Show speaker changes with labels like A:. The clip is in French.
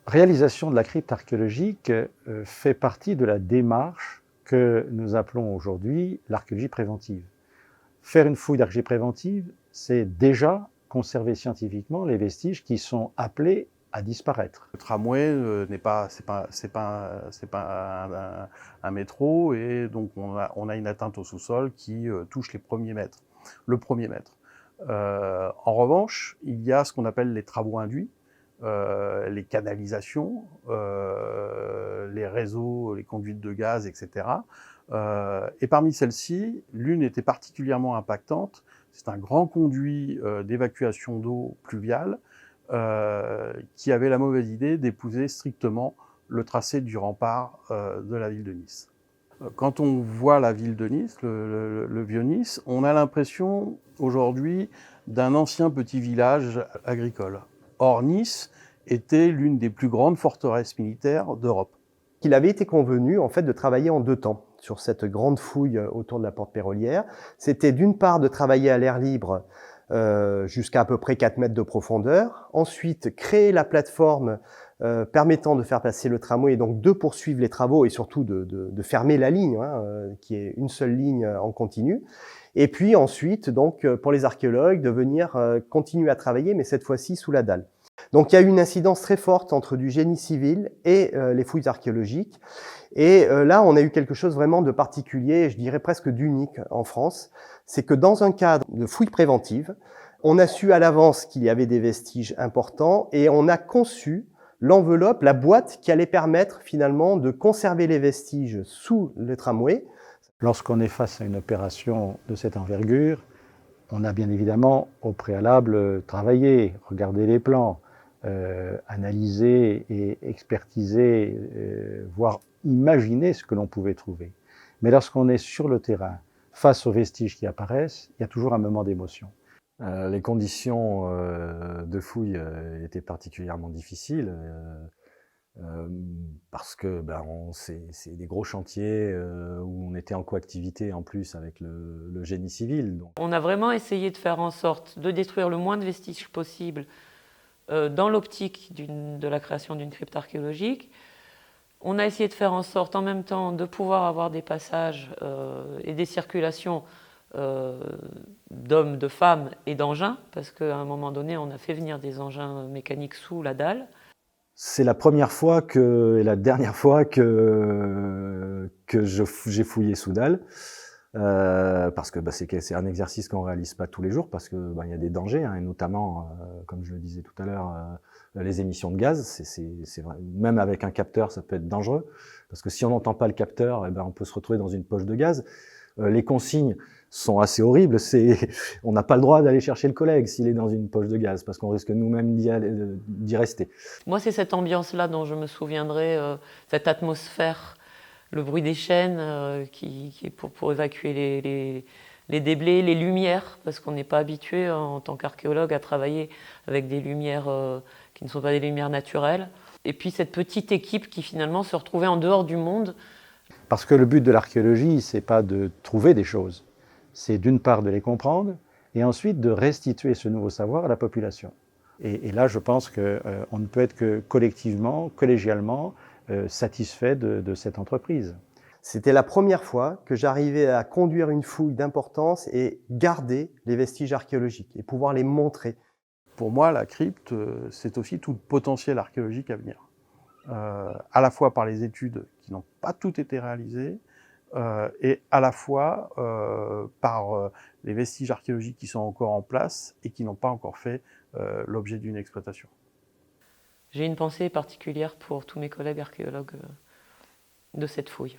A: réalisation de la crypte archéologique fait partie de la démarche que nous appelons aujourd'hui l'archéologie préventive. Faire une fouille d'archéologie préventive, c'est déjà conserver scientifiquement les vestiges qui sont appelés à disparaître.
B: Le tramway c'est pas un métro, et donc on a une atteinte au sous-sol qui touche les premiers mètres, le premier mètre. En revanche, il y a ce qu'on appelle les travaux induits, les canalisations, les réseaux, les conduites de gaz, etc. Et parmi celles-ci, l'une était particulièrement impactante. C'est un grand conduit d'évacuation d'eau pluviale qui avait la mauvaise idée d'épouser strictement le tracé du rempart de la ville de Nice. Quand on voit la ville de Nice, le vieux Nice, on a l'impression aujourd'hui d'un ancien petit village agricole. Or, Nice était l'une des plus grandes forteresses militaires d'Europe.
C: Il avait été convenu en fait de travailler en deux temps sur cette grande fouille autour de la porte Pérolière. C'était d'une part de travailler à l'air libre jusqu'à à peu près 4 mètres de profondeur. Ensuite, créer la plateforme permettant de faire passer le tramway et donc de poursuivre les travaux et surtout de fermer la ligne, qui est une seule ligne en continu. Et puis ensuite, donc, pour les archéologues, de venir continuer à travailler, mais cette fois-ci sous la dalle. Donc il y a eu une incidence très forte entre du génie civil et les fouilles archéologiques. Et là, on a eu quelque chose vraiment de particulier, je dirais presque d'unique en France. C'est que dans un cadre de fouilles préventives, on a su à l'avance qu'il y avait des vestiges importants et on a conçu l'enveloppe, la boîte qui allait permettre finalement de conserver les vestiges sous le tramway.
A: Lorsqu'on est face à une opération de cette envergure, on a bien évidemment au préalable travaillé, regardé les plans, analysé et expertisé, voire imaginé ce que l'on pouvait trouver. Mais lorsqu'on est sur le terrain, face aux vestiges qui apparaissent, il y a toujours un moment d'émotion.
D: Les conditions de fouille étaient particulièrement difficiles parce que c'est des gros chantiers où on était en coactivité en plus avec le génie civil. Donc.
E: On a vraiment essayé de faire en sorte de détruire le moins de vestiges possible dans l'optique de la création d'une crypte archéologique. On a essayé de faire en sorte en même temps de pouvoir avoir des passages et des circulations d'hommes, de femmes et d'engins, parce qu'à un moment donné, on a fait venir des engins mécaniques sous la dalle.
D: C'est la première fois et la dernière fois que j'ai fouillé sous dalle, parce que c'est un exercice qu'on réalise pas tous les jours, parce que il y a des dangers, et notamment, comme je le disais tout à l'heure, les émissions de gaz. C'est vrai, même avec un capteur, ça peut être dangereux, parce que si on n'entend pas le capteur, on peut se retrouver dans une poche de gaz. Les consignes sont assez horribles. On n'a pas le droit d'aller chercher le collègue s'il est dans une poche de gaz, parce qu'on risque nous-mêmes d'y rester.
E: Moi, c'est cette ambiance-là dont je me souviendrai, cette atmosphère, le bruit des chaînes qui est pour évacuer les déblais, les lumières, parce qu'on n'est pas habitué en tant qu'archéologue à travailler avec des lumières qui ne sont pas des lumières naturelles. Et puis cette petite équipe qui finalement se retrouvait en dehors du monde.
A: Parce que le but de l'archéologie, c'est pas de trouver des choses, c'est d'une part de les comprendre et ensuite de restituer ce nouveau savoir à la population. Et là, je pense qu'on ne peut être que collectivement, collégialement, satisfait de cette entreprise.
C: C'était la première fois que j'arrivais à conduire une fouille d'importance et garder les vestiges archéologiques et pouvoir les montrer.
B: Pour moi, la crypte, c'est aussi tout le potentiel archéologique à venir. À la fois par les études qui n'ont pas toutes été réalisées, et à la fois par les vestiges archéologiques qui sont encore en place et qui n'ont pas encore fait l'objet d'une exploitation.
E: J'ai une pensée particulière pour tous mes collègues archéologues de cette fouille.